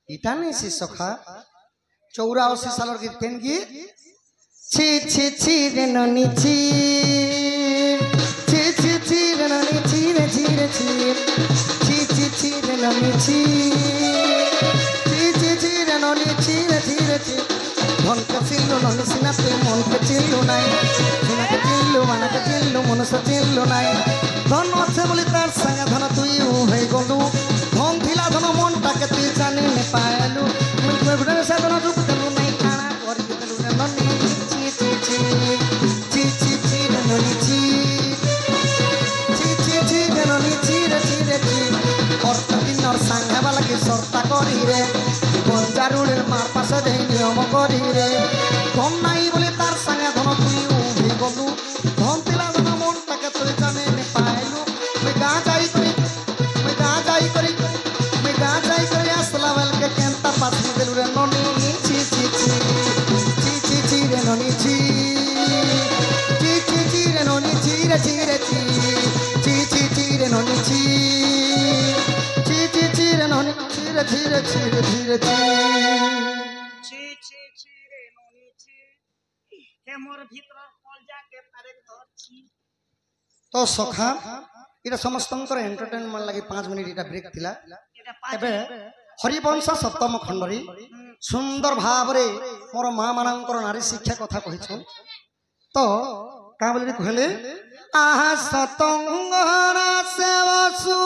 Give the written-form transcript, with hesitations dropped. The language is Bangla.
इटा नहीं सी सखा 84 सालर गीत केन गीत ছি ছি ছি রে ননি ছি ছি ছি ছি রে ননি ছি রে ছি রে ছি ছি ছি ছি রে ননি ছি ছি ছি ছি রে ননি ছি রে ছি রে ছি ধনকে চিল্লো ননি সিনাতে মনকে চিল্লো নাই সিনাকে চিল্লো মানাকে চিল্লো মনসে চিল্লো নাই ধন আছে বলি তার সঙ্গে ধন তুইও হয়ে গলু ধন থিলা ধন মনটাকে তুই জানি নে পায়লু মুই ঘুরে সে ধন রূপ দেলু নাই কানা করি দেলু রে ননি ছি ছি ছি ছি ছি ছি রে ননি ছি ছি ছি ছি রে ননি ছি রে ছি অর্থ দিনর সাঙ্গে বালাকে সর্তা করি রে বঞ্জারুড়ের মার পাশে দেই নিয়ম করি রে ধন নাই বলে তার সঙ্গে ধন তুই উভে গলু ধন তিলা ধন মনটাকে তুই জানে নে পাইলু মুই গা যাই করি আসলা বেলকে কেনতা পাছি দেলু রে ননি ছি ছি ছি ছি ছি ছি রে ননি ছি ছি ছি ছি রে ননি ছি রে ছি রে ছি ছি ছি ছি রে ননি ছি ছি ছি ছি রে ননি ছি রে ছি রে ছি রে ছি রে ছি ছি ছি ছি রে ননি ছি কে মোর ভিতর কলজা কে তারে ধরছি তো সখা এটা সমস্তଙ୍କର এন্টারটেনমেন্ট লাগি 5 মিনিট এটা ব্রেক थिला এবে হরিবংশ সপ্তম খণ্ডরি সুন্দর ভাବରେ মোর মা মানଙ୍କର নারী শিକ୍ଷା কথা কহিছ তো কা বলি कहले आहा सतंगरा सेवसु